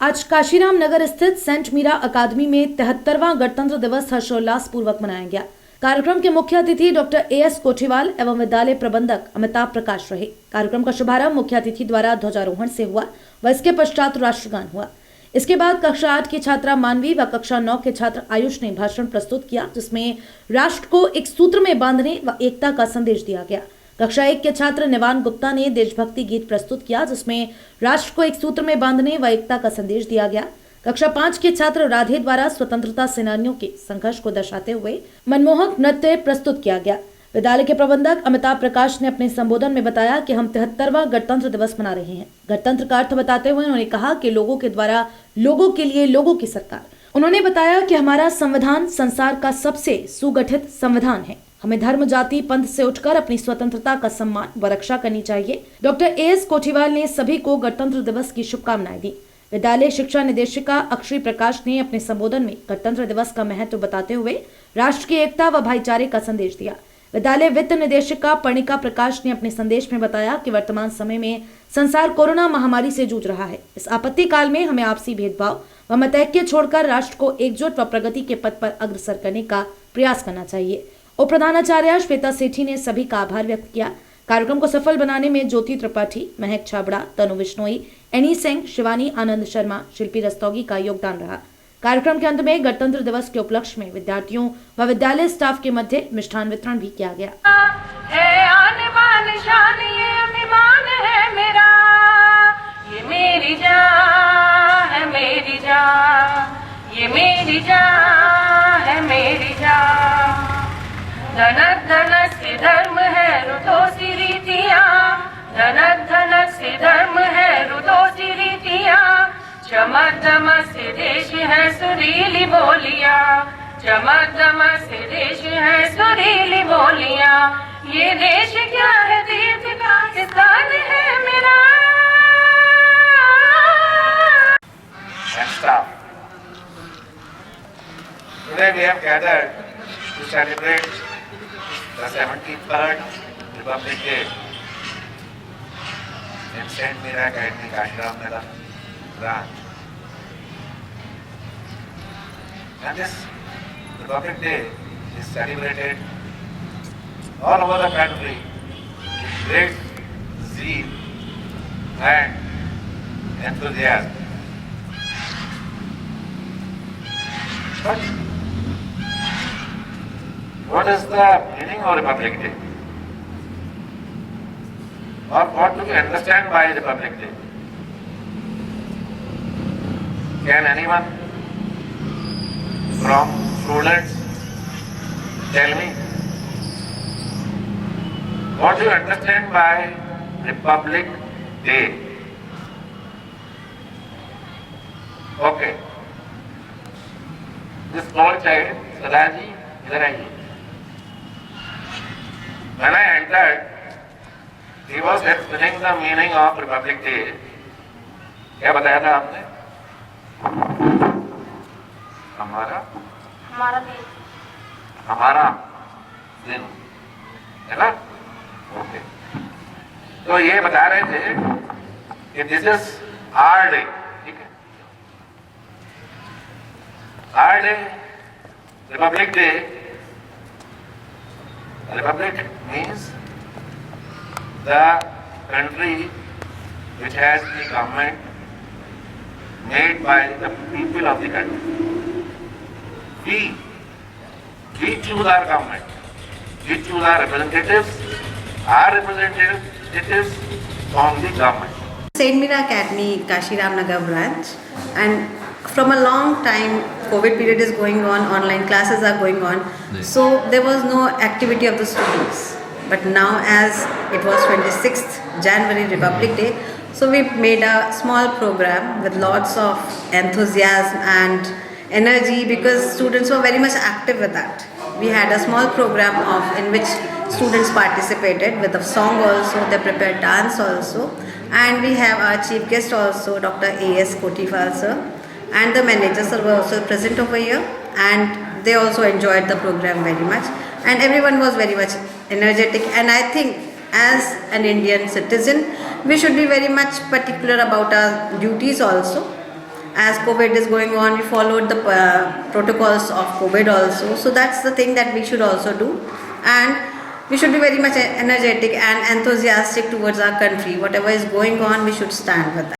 आज काशीराम नगर स्थित सेंट मीरा अकादमी में 73वां गणतंत्र दिवस हर्षोल्लास पूर्वक मनाया गया। कार्यक्रम के मुख्य अतिथि डॉक्टर एएस कोठीवाल एवं विद्यालय प्रबंधक अमिताभ प्रकाश रहे। कार्यक्रम का शुभारंभ मुख्य अतिथि द्वारा ध्वजारोहण से हुआ व इसके पश्चात राष्ट्रगान हुआ। इसके बाद कक्षा 8 की छात्रा मानवी व कक्षा 9 के छात्र आयुष ने भाषण प्रस्तुत किया, जिसमें राष्ट्र को एक सूत्र में बांधने व एकता का संदेश दिया गया। कक्षा 1 के छात्र निवान गुप्ता ने देशभक्ति गीत प्रस्तुत किया, जिसमें राष्ट्र को एक सूत्र में बांधने व एकता का संदेश दिया गया। कक्षा 5 के छात्र राधे द्वारा स्वतंत्रता सेनानियों के संघर्ष को दर्शाते हुए मनमोहक नृत्य प्रस्तुत किया गया। विद्यालय के प्रबंधक अमिताभ प्रकाश ने अपने संबोधन में बताया कि हम 73वां गणतंत्र दिवस मना रहे हैं। गणतंत्र का अर्थ बताते हुए उन्होंने कहा कि लोगों के द्वारा लोगों के लिए लोगों की सरकार। उन्होंने बताया कि हमारा संविधान संसार का सबसे सुगठित संविधान है। हमें धर्म, जाति, पंथ से उठकर अपनी स्वतंत्रता का सम्मान व रक्षा करनी चाहिए। डॉक्टर एएस कोठीवाल ने सभी को गणतंत्र दिवस की शुभकामनाएं दी। विद्यालय शिक्षा निदेशिका अक्षय प्रकाश ने अपने संबोधन में गणतंत्र दिवस का महत्व बताते हुए राष्ट्र की एकता व भाईचारे का संदेश दिया। विद्यालय वित्त निदेशिका पर्णिका प्रकाश ने अपने संदेश में बताया कि वर्तमान समय में संसार कोरोना महामारी से जूझ रहा है। इस आपत्ति काल में हमें आपसी भेदभाव व मतैक्य छोड़कर राष्ट्र को एकजुट व प्रगति के पथ पर अग्रसर करने का प्रयास करना चाहिए। उप प्रधानाचार्य श्वेता सेठी ने सभी का आभार व्यक्त किया। कार्यक्रम को सफल बनाने में ज्योति त्रिपाठी, महक छाबड़ा, तनु बिश्नोई, एनी सिंह, शिवानी आनंद शर्मा, शिल्पी रस्तोगी का योगदान रहा। कार्यक्रम के अंत में गणतंत्र दिवस के उपलक्ष्य में विद्यार्थियों व विद्यालय स्टाफ के मध्य मिष्ठान वितरण भी किया गया। धनक धनक से धर्म है रुतो सी रीतियाँ, धनक धनक से धर्म है रुतो सी रीतियाँ, चमक दमक से देश है सुरीली बोलियाँ, चमक दमक से देश है सुरीली बोलियाँ। ये देश क्या है, तीर्थ पाकिस्तान है मेरा। Today we have gathered to celebrate the 73rd Republic Day in Saint Mira Academy, Kashiram Nagar branch. And this Republic Day is celebrated all over the country with great zeal and enthusiasm. But what is the meaning of Republic Day? Or what do we understand by Republic Day? Can anyone from students tell me? What do you understand by Republic Day? Okay. This small child, Sadaji, idhar aayiye. When I entered, he was explaining the meaning of Republic Day. क्या बताया था आपने? हमारा दिन है ना? Okay. तो ये बता रहे थे कि दिस इज आवर डे, ठीक है? Our day, Republic Day. Republic means the country which has the government made by the people of the country. We choose our government. We choose our representatives. Our representatives from the government. Saint Mira Academy, Kashiram Nagar branch, and from a long time COVID period is going on, online classes are going on, so there was no activity of the students. But now as it was 26th January Republic Day, so we made a small program with lots of enthusiasm and energy because students were very much active with that. We had a small program in which students participated with a song also, they prepared dance also, and we have our chief guest also, Dr. A.S. Kothifal sir, and the managers were also present over here, and they also enjoyed the program very much, and everyone was very much energetic. And I think as an Indian citizen we should be very much particular about our duties also, as COVID is going on, we followed the protocols of COVID also. So that's the thing that we should also do, and we should be very much energetic and enthusiastic towards our country. Whatever is going on, we should stand with that.